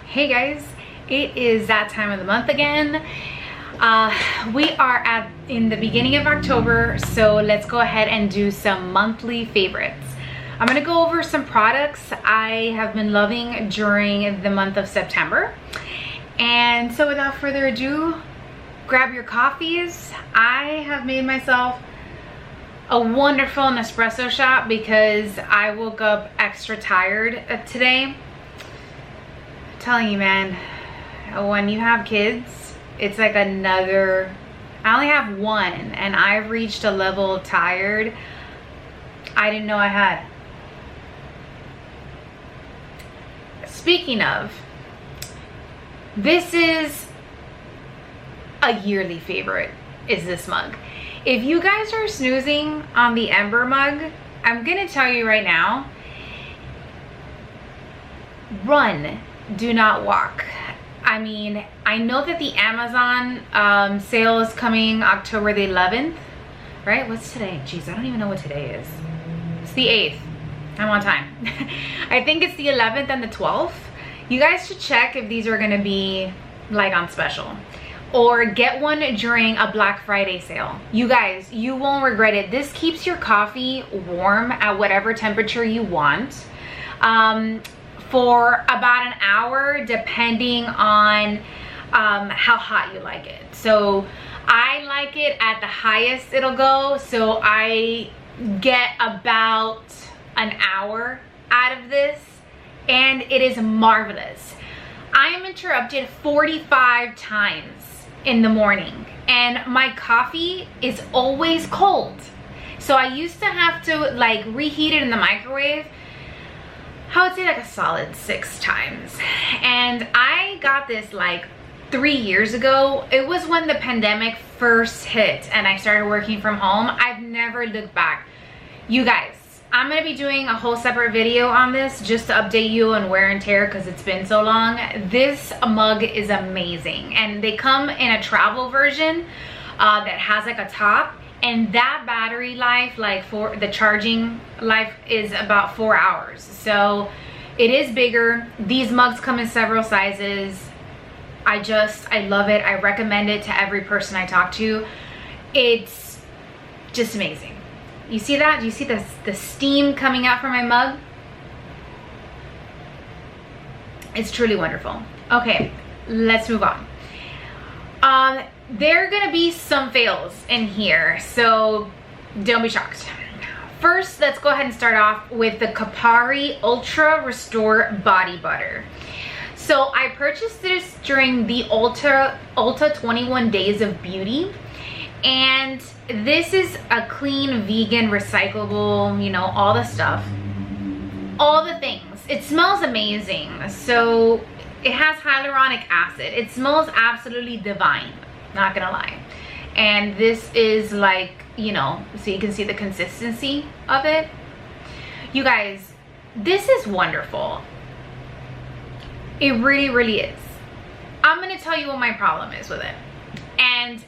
Hey guys, it is that time of the month again. We are in the beginning of October, so let's go ahead and do some monthly favorites. I'm gonna go over some products I have been loving during the month of September. And so without further ado, grab your coffees. I have made myself a wonderful Nespresso shot because I woke up extra tired today. I'm telling you, man, when you have kids, it's like another. I only have one and I've reached a level tired I didn't know I had. Speaking of, this is a yearly favorite, is this mug. If you guys are snoozing on the Ember Mug, I'm gonna tell you right now, run, do not walk. I mean, I know that the Amazon sale is coming October the 11th, right? What's today? Jeez, I don't even know what today is. It's the 8th. I'm on time. I think it's the 11th and the 12th. You guys should check if these are gonna be like on special. Or get one during a Black Friday sale. You guys, you won't regret it. This keeps your coffee warm at whatever temperature you want for about an hour, depending on how hot you like it. So I like it at the highest it'll go, so I get about an hour out of this, and it is marvelous. I am interrupted 45 times in the morning and my coffee is always cold, so I used to have to like reheat it in the microwave, I would say like a solid 6 times. And I got this like 3 years ago. It was when the pandemic first hit and I started working from home. I've never looked back. You guys, I'm gonna be doing a whole separate video on this just to update you on wear and tear because it's been so long. This mug is amazing, and they come in a travel version that has like a top, and that battery life, like for the charging life, is about 4 hours. So it is bigger. These mugs come in several sizes. I love it. I recommend it to every person I talk to. It's just amazing. You see that? Do you see the steam coming out from my mug? It's truly wonderful. Okay, let's move on. There are gonna be some fails in here, so don't be shocked. First, let's go ahead and start off with the Kapari Ultra Restore Body Butter. So I purchased this during the Ulta 21 Days of Beauty, and this is a clean, vegan, recyclable, you know, all the stuff, all the things. It smells amazing. So it has hyaluronic acid. It smells absolutely divine, not gonna lie. And this is like, you know, so you can see the consistency of it. You guys, this is wonderful. It really, really is. I'm gonna tell you what my problem is with it. And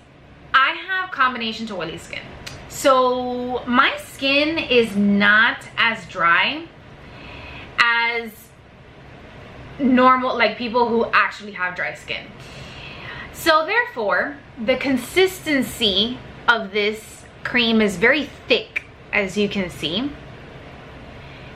I have combination to oily skin, so my skin is not as dry as normal, like people who actually have dry skin. So therefore, the consistency of this cream is very thick, as you can see.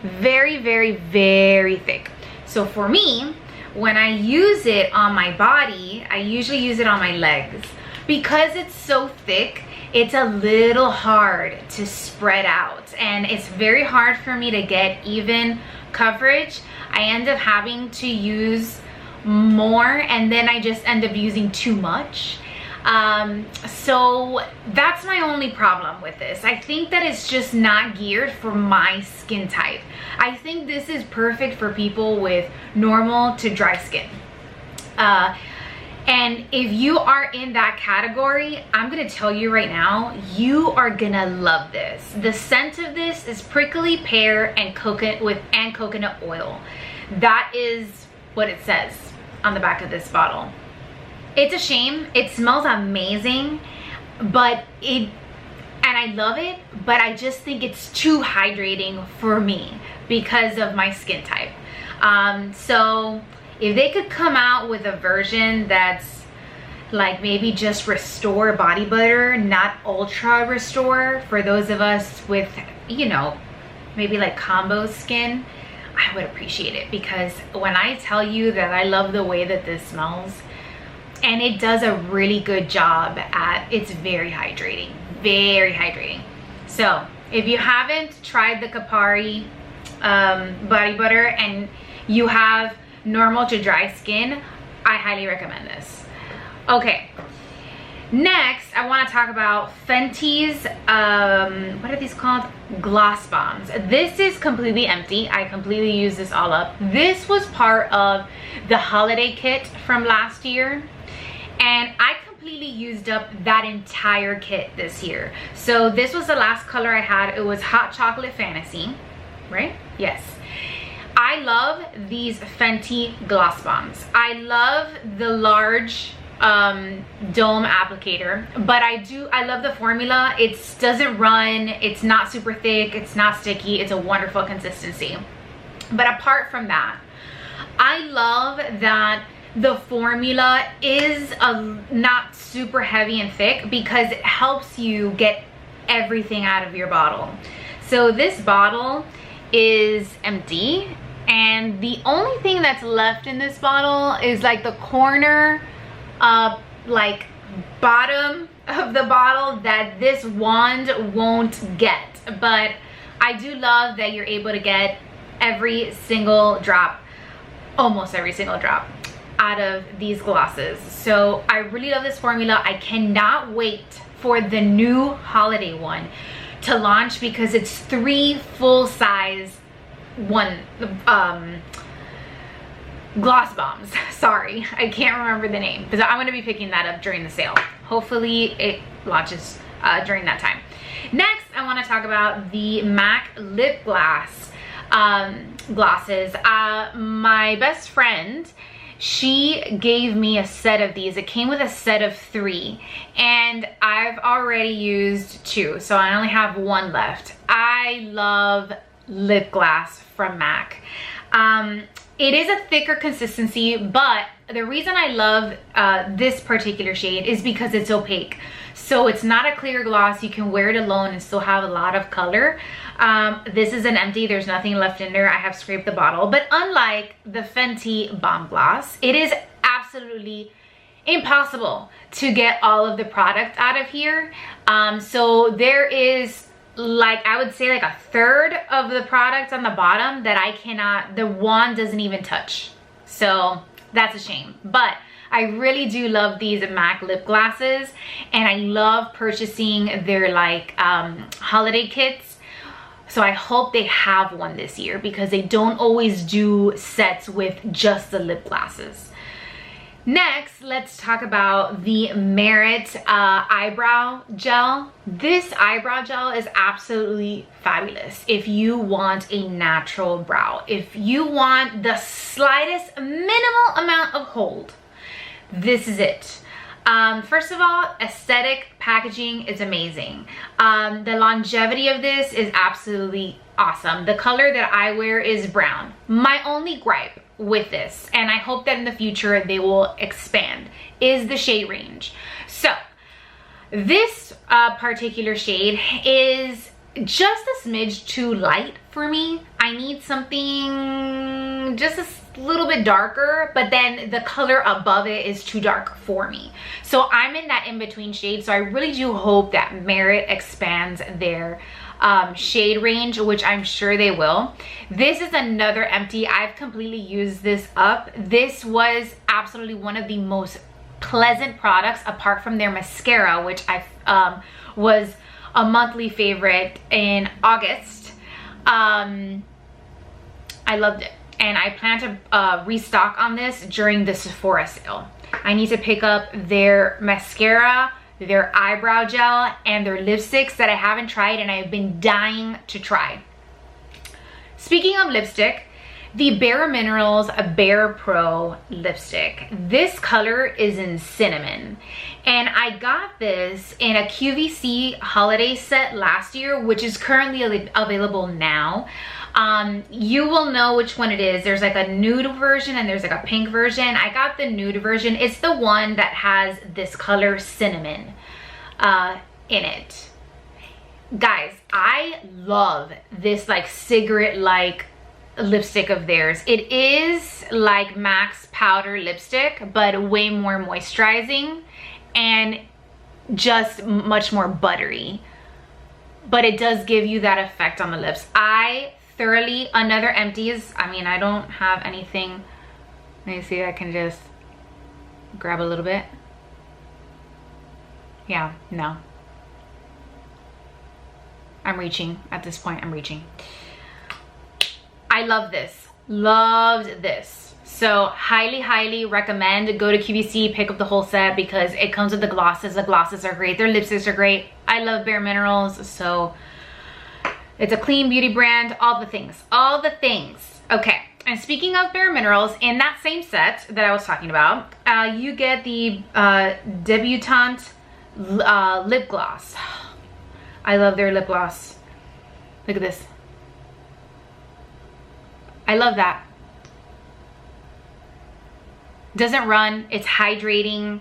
Very, very, very thick. So for me, when I use it on my body, I usually use it on my legs. Because it's so thick, it's a little hard to spread out, and it's very hard for me to get even coverage. I end up having to use more, and then I just end up using too much. So that's my only problem with this. I think that it's just not geared for my skin type. I think this is perfect for people with normal to dry skin. And if you are in that category, I'm gonna tell you right now, you are gonna love this. The scent of this is prickly pear and coconut oil. That is what it says on the back of this bottle. It's a shame. It smells amazing, but and I love it, but I just think it's too hydrating for me because of my skin type. So If they could come out with a version that's like maybe just restore body butter, not ultra restore, for those of us with, you know, maybe like combo skin, I would appreciate it. Because when I tell you that I love the way that this smells, and it does a really good job at, it's very hydrating, very hydrating. So if you haven't tried the Kapari body butter and you have normal to dry skin, I highly recommend this. Okay, next I want to talk about Fenty's, what are these called? Gloss bombs. This is completely empty. I completely used this all up. This was part of the holiday kit from last year, and I completely used up that entire kit this year. So this was the last color I had. It was Hot Chocolate Fantasy, right? Yes. I love these Fenty gloss bombs. I love the large dome applicator, but I love the formula. It doesn't run, it's not super thick, it's not sticky, it's a wonderful consistency. But apart from that, I love that the formula is not super heavy and thick, because it helps you get everything out of your bottle. So this bottle is empty, and the only thing that's left in this bottle is like the corner like bottom of the bottle that this wand won't get. But I do love that you're able to get every single drop, almost every single drop, out of these glosses. So I really love this formula. I cannot wait for the new holiday one to launch, because it's 3 full-size gloss bombs. Sorry, I can't remember the name, because I'm going to be picking that up during the sale. Hopefully it launches during that time. Next, I want to talk about the MAC lip gloss glosses. My best friend, she gave me a set of these. It came with a set of 3, and I've already used 2, so I only have 1 left. I love lip gloss from MAC. It is a thicker consistency, but the reason I love this particular shade is because it's opaque. So it's not a clear gloss. You can wear it alone and still have a lot of color. This is an empty, there's nothing left in there. I have scraped the bottle. But unlike the Fenty Bomb Gloss, it is absolutely impossible to get all of the product out of here. So there is, like, I would say like a third of the product on the bottom that I cannot, the wand doesn't even touch. So that's a shame. But I really do love these MAC lip glosses, and I love purchasing their like holiday kits. So I hope they have one this year, because they don't always do sets with just the lip glosses. Next, let's talk about the Merit eyebrow gel. This eyebrow gel is absolutely fabulous if you want a natural brow. If you want the slightest minimal amount of hold, this is it. First of all, aesthetic packaging is amazing. The longevity of this is absolutely awesome. The color that I wear is brown. My only gripe with this, and I hope that in the future they will expand, is the shade range. So this particular shade is just a smidge too light for me. I need something just a little bit darker, but then the color above it is too dark for me. So I'm in that in-between shade. So I really do hope that Merit expands their shade range, which I'm sure they will. This is another empty. I've completely used this up. This was absolutely one of the most pleasant products, apart from their mascara, which I was a monthly favorite in August. I loved it, and I plan to restock on this during the Sephora sale. I need to pick up their mascara, their eyebrow gel, and their lipsticks that I haven't tried and I've been dying to try. Speaking of lipstick, the Bareminerals BarePro lipstick. This color is in cinnamon, and I got this in a QVC holiday set last year, which is currently available now. You will know which one it is. There's like a nude version and there's like a pink version. I got the nude version. It's the one that has this color cinnamon in it. Guys, I love this like cigarette like lipstick of theirs. It is like MAC's powder lipstick, but way more moisturizing and just much more buttery, but it does give you that effect on the lips. I thoroughly, another empties, I mean, I don't have anything. Let me see, I can just grab a little bit. Yeah, no, I'm reaching at this point. I'm reaching. I love this, loved this. So highly recommend. Go to QVC, pick up the whole set because it comes with the glosses. The glosses are great, their lipsticks are great. I love Bareminerals, so it's a clean beauty brand. All the things, all the things. Okay, and speaking of Bareminerals, in that same set that I was talking about, you get the Debutant lip gloss. I love their lip gloss. Look at this. I love that. Doesn't run, it's hydrating,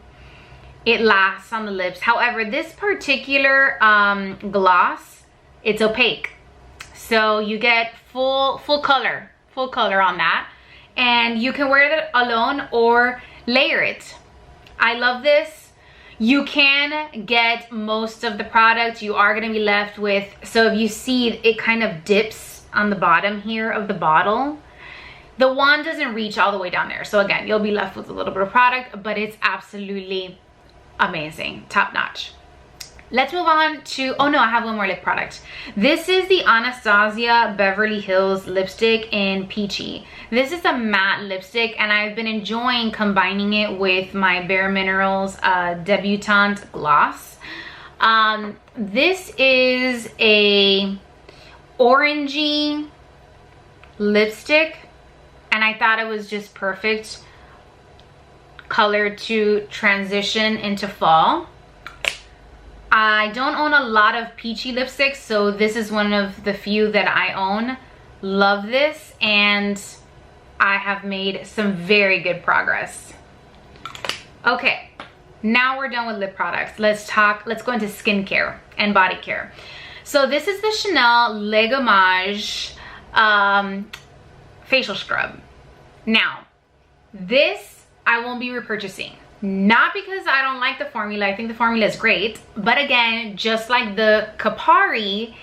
it lasts on the lips. However, this particular gloss, it's opaque. So you get full color on that. And you can wear it alone or layer it. I love this. You can get most of the product. You are gonna be left with, so if you see it kind of dips on the bottom here of the bottle. The wand doesn't reach all the way down there. So again, you'll be left with a little bit of product, but it's absolutely amazing, top notch. Let's move on to, oh no, I have one more lip product. This is the Anastasia Beverly Hills lipstick in Peachy. This is a matte lipstick and I've been enjoying combining it with my Bareminerals Debutant gloss. This is a orangey lipstick and I thought it was just perfect color to transition into fall. I don't own a lot of peachy lipsticks, so this is one of the few that I own. Love this, and I have made some very good progress. Okay, now we're done with lip products. Let's go into skincare and body care. So this is the Chanel Le Gommage facial scrub. Now, this I won't be repurchasing. Not because I don't like the formula, I think the formula is great, but again, just like the Kapari,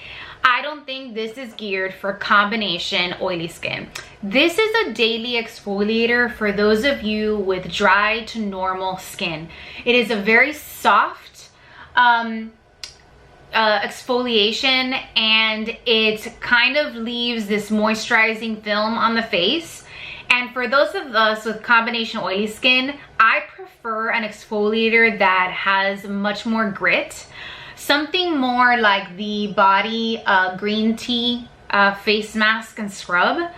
I don't think this is geared for combination oily skin. This is a daily exfoliator for those of you with dry to normal skin. It is a very soft exfoliation, and it kind of leaves this moisturizing film on the face. And for those of us with combination oily skin, I prefer an exfoliator that has much more grit. Something more like the Body green tea face mask and scrub.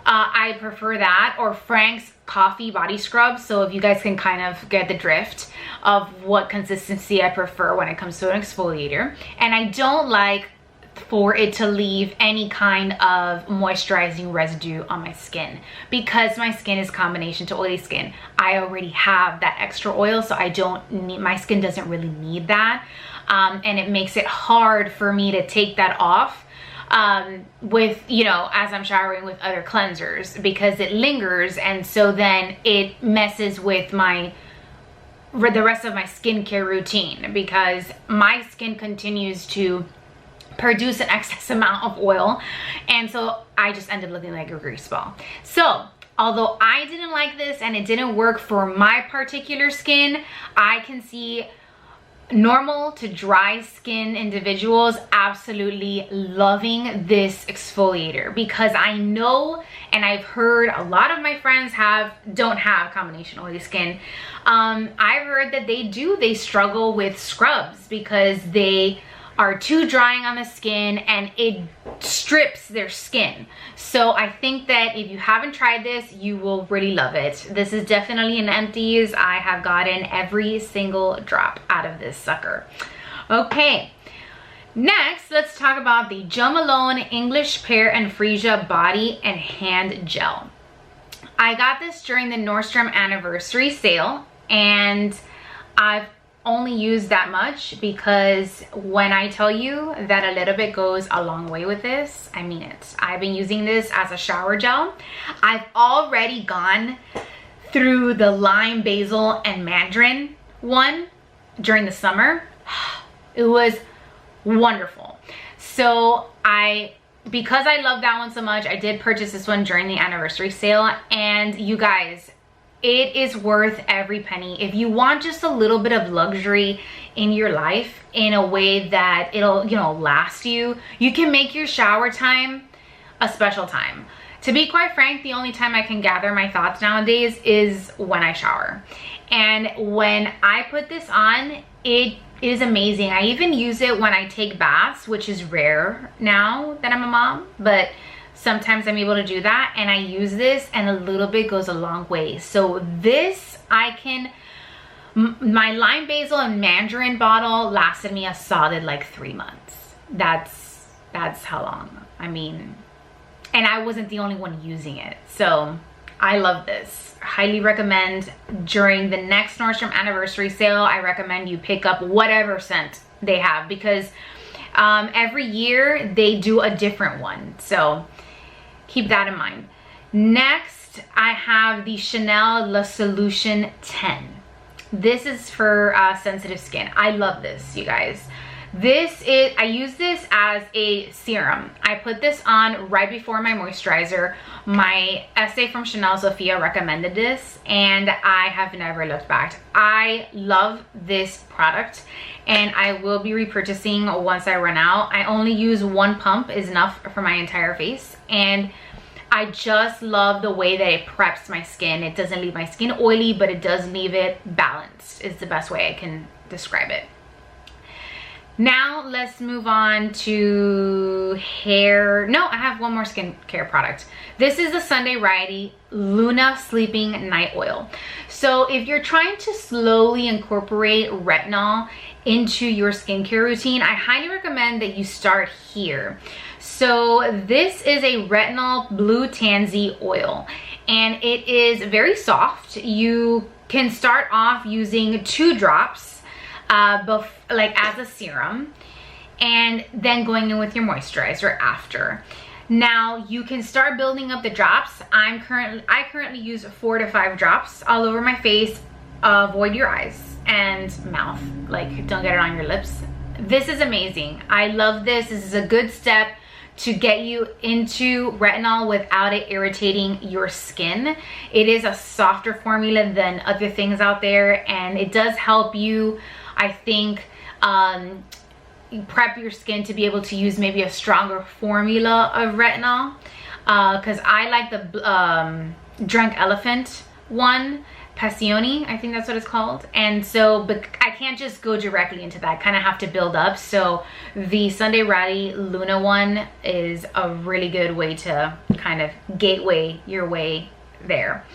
I prefer that, or Frank's coffee body scrub. So if you guys can kind of get the drift of what consistency I prefer when it comes to an exfoliator. And I don't like for it to leave any kind of moisturizing residue on my skin, because my skin is combination to oily skin. I already have that extra oil, so I don't need, my skin doesn't really need that, and it makes it hard for me to take that off with, you know, as I'm showering with other cleansers, because it lingers, and so then it messes with my the rest of my skincare routine, because my skin continues to produce an excess amount of oil, and so I just end up looking like a grease ball. So although I didn't like this and it didn't work for my particular skin, I can see normal to dry skin individuals absolutely loving this exfoliator, because I know, and I've heard a lot of my friends don't have combination oily skin. I've heard that they struggle with scrubs because they are too drying on the skin and it strips their skin. So I think that if you haven't tried this, you will really love it. This is definitely an empties. I have gotten every single drop out of this sucker. Okay, Next, let's talk about the Jo Malone English Pear and Freesia Body and Hand Gel. I got this during the Nordstrom anniversary sale, and I've only used that much because when I tell you that a little bit goes a long way with this, I mean it. I've been using this as a shower gel. I've already gone through the lime, basil, and mandarin one during the summer. It was wonderful. So because I love that one so much, I did purchase this one during the anniversary sale, and you guys, it is worth every penny. If you want just a little bit of luxury in your life in a way that it'll, you know, last you, you can make your shower time a special time. To be quite frank, the only time I can gather my thoughts nowadays is when I shower. And when I put this on, it is amazing. I even use it when I take baths, which is rare now that I'm a mom, but sometimes I'm able to do that, and I use this, and a little bit goes a long way. So this, my lime, basil, and mandarin bottle lasted me a solid like 3 months. That's how long. I mean, and I wasn't the only one using it. So I love this. Highly recommend. During the next Nordstrom anniversary sale, I recommend you pick up whatever scent they have, because every year they do a different one. So keep that in mind. Next, I have the Chanel La Solution 10. This is for sensitive skin. I love this, you guys. I use this as a serum. I put this on right before my moisturizer. My essay from Chanel Sophia recommended this, and I have never looked back. I love this product, and I will be repurchasing once I run out. I only use 1 pump is enough for my entire face, and I just love the way that it preps my skin. It doesn't leave my skin oily, but it does leave it balanced, is the best way I can describe it. Now let's move on to hair. No, I have one more skincare product. This is the Sunday Riley Luna Sleeping Night Oil. So if you're trying to slowly incorporate retinol into your skincare routine, I highly recommend that you start here. So this is a retinol blue tansy oil, and it is very soft. You can start off using 2 drops like as a serum, and then going in with your moisturizer after. Now you can start building up the drops. I currently use 4 to 5 drops all over my face. Avoid your eyes and mouth, like don't get it on your lips. This is amazing. I love this. This is a good step to get you into retinol without it irritating your skin. It is a softer formula than other things out there, and it does help you, I think, prep your skin to be able to use maybe a stronger formula of retinol, because I like the Drunk Elephant one, Passioni, I think that's what it's called. And so, but I can't just go directly into that, kind of have to build up. So the Sunday Riley Luna one is a really good way to kind of gateway your way there.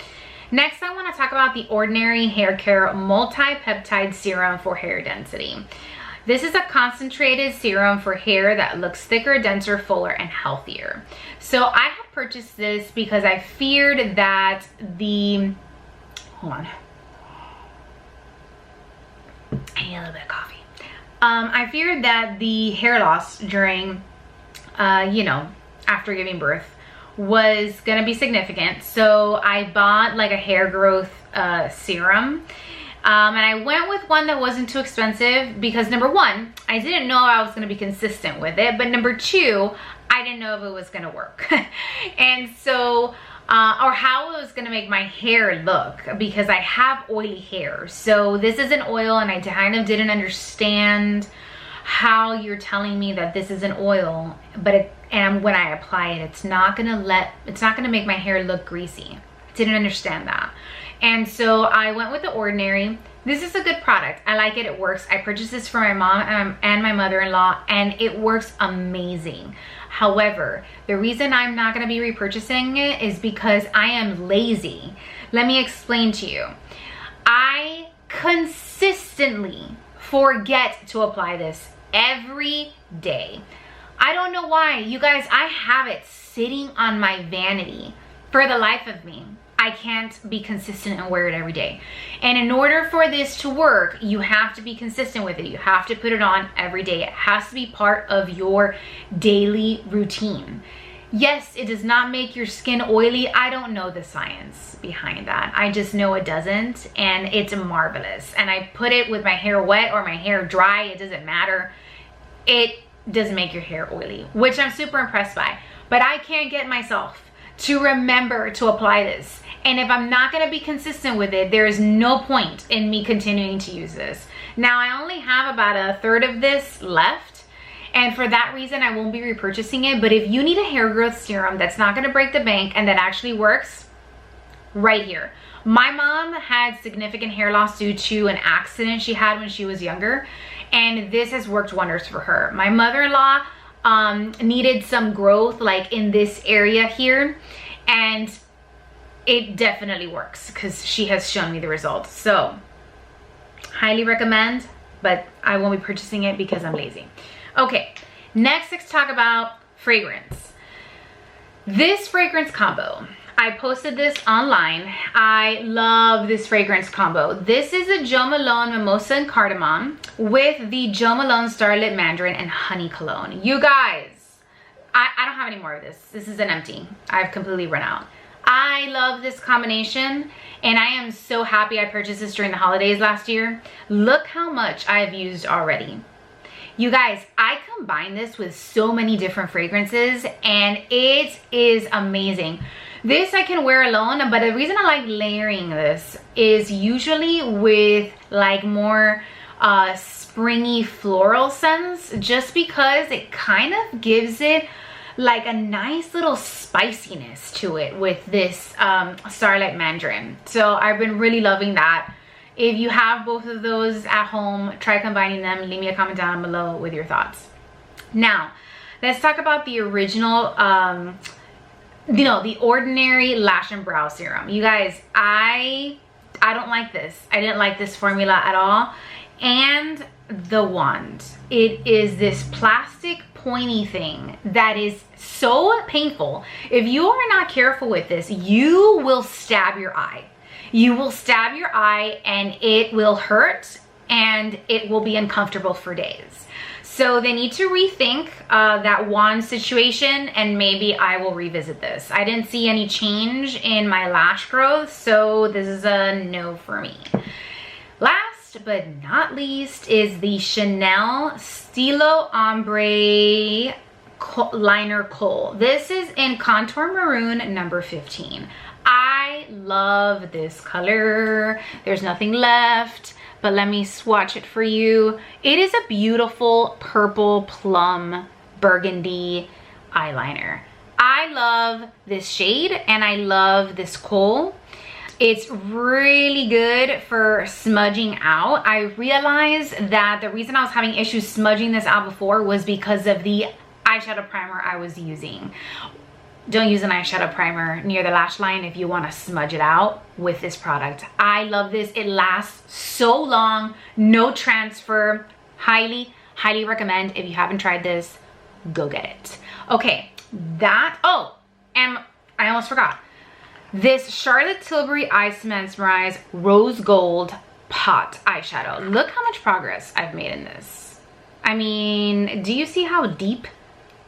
Next, I want to talk about the Ordinary Hair Care Multi-Peptide Serum for Hair Density. This is a concentrated serum for hair that looks thicker, denser, fuller, and healthier. So I have purchased this because I feared that hold on. I need a little bit of coffee. I feared that the hair loss during, you know, after giving birth was gonna be significant. So I bought like a hair growth serum. And I went with one that wasn't too expensive because number 1, I didn't know I was gonna be consistent with it. But number 2, I didn't know if it was gonna work. And so, or how it was gonna make my hair look, because I have oily hair. So this is an oil, and I kind of didn't understand how you're telling me that this is an oil, but and when I apply it, it's not gonna make my hair look greasy. Didn't understand that. And so I went with the Ordinary. This is a good product. I like it. It works. I purchased this for my mom and my mother-in-law, and it works amazing. However, the reason I'm not going to be repurchasing it is because I am lazy. Let me explain to you. I consistently forget to apply this every day. I don't know why. You guys, I have it sitting on my vanity for the life of me. I can't be consistent and wear it every day. And in order for this to work, you have to be consistent with it. You have to put it on every day. It has to be part of your daily routine. Yes, it does not make your skin oily. I don't know the science behind that. I just know it doesn't, and it's marvelous. And I put it with my hair wet or my hair dry. It doesn't matter. It doesn't make your hair oily, which I'm super impressed by. But I can't get myself to remember to apply this. And if I'm not gonna be consistent with it, there is no point in me continuing to use this. Now, I only have about a third of this left, and for that reason, I won't be repurchasing it. But if you need a hair growth serum that's not gonna break the bank and that actually works, right here. My mom had significant hair loss due to an accident she had when she was younger, and this has worked wonders for her. My mother-in-law needed some growth like in this area here, and it definitely works because she has shown me the results. So highly recommend, but I won't be purchasing it because I'm lazy. Okay, next let's talk about fragrance. This fragrance combo, I posted this online. I love this fragrance combo. This is a Jo Malone Mimosa and Cardamom with the Jo Malone Starlit Mandarin and Honey Cologne. You guys, I don't have any more of this. This is an empty. I've completely run out. I love this combination, and I am so happy I purchased this during the holidays last year. Look how much I've used already. You guys, I combined this with so many different fragrances, and it is amazing. This I can wear alone, but the reason I like layering this is usually with like more springy floral scents, just because it kind of gives it like a nice little spiciness to it with this Starlight Mandarin. So I've been really loving that. If you have both of those at home, try combining them. Leave me a comment down below with your thoughts. Now, let's talk about the original, the ordinary lash and brow serum. You guys, I don't like this. I didn't like this formula at all. And the wand. It is this plastic pointy thing that is so painful. If you are not careful with this, you will stab your eye. You will stab your eye and it will hurt and it will be uncomfortable for days. So they need to rethink that wand situation, and maybe I will revisit this. I didn't see any change in my lash growth, so this is a no for me. Last but not least is the Chanel Stilo Ombre Liner Kohl. This is in Contour Maroon number 15. I love this color. There's nothing left, but let me swatch it for you. It is a beautiful purple plum burgundy eyeliner. I love this shade and I love this kohl. It's really good for smudging out. I realized that the reason I was having issues smudging this out before was because of the eyeshadow primer I was using. Don't use an eyeshadow primer near the lash line if you want to smudge it out with this product. I love this. It lasts so long, no transfer. Highly, highly recommend. If you haven't tried this, go get it. Okay, and I almost forgot. This Charlotte Tilbury Eyes to Mesmerize Rose Gold Pot eyeshadow. Look how much progress I've made in this. I mean, do you see how deep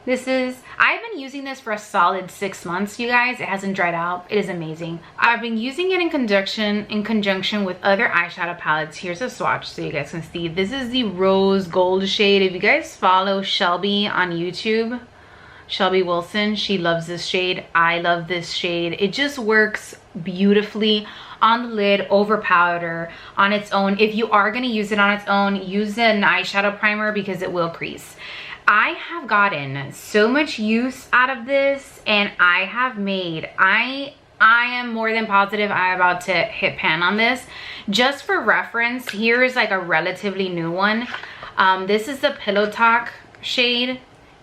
this is? I've been using this for a solid 6 months, you guys. It hasn't dried out. It is amazing. I've been using it in conjunction with other eyeshadow palettes. Here's a swatch so you guys can see. This is the Rose Gold shade. If you guys follow Shelby on YouTube, Shelby Wilson, she loves this shade. I love this shade. It just works beautifully on the lid, over powder, on its own. If you are gonna use it on its own, use an eyeshadow primer because it will crease. I have gotten so much use out of this, and I have made, I am more than positive I'm about to hit pan on this. Just for reference, here is like a relatively new one. This is the Pillow Talk shade,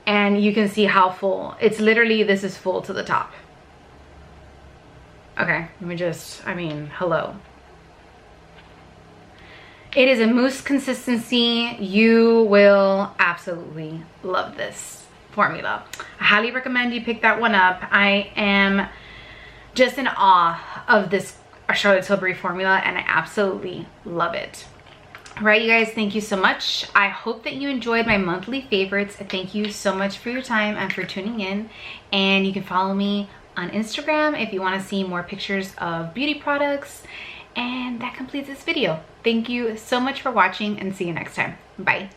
and you can see how full. It's literally, this is full to the top. Okay, let me just, I mean, hello. It is a mousse consistency. You will absolutely love this formula. I highly recommend you pick that one up. I am just in awe of this Charlotte Tilbury formula and I absolutely love it. All right, you guys, thank you so much. I hope that you enjoyed my monthly favorites. Thank you so much for your time and for tuning in. And you can follow me on Instagram if you want to see more pictures of beauty products. And that completes this video. Thank you so much for watching and see you next time. Bye.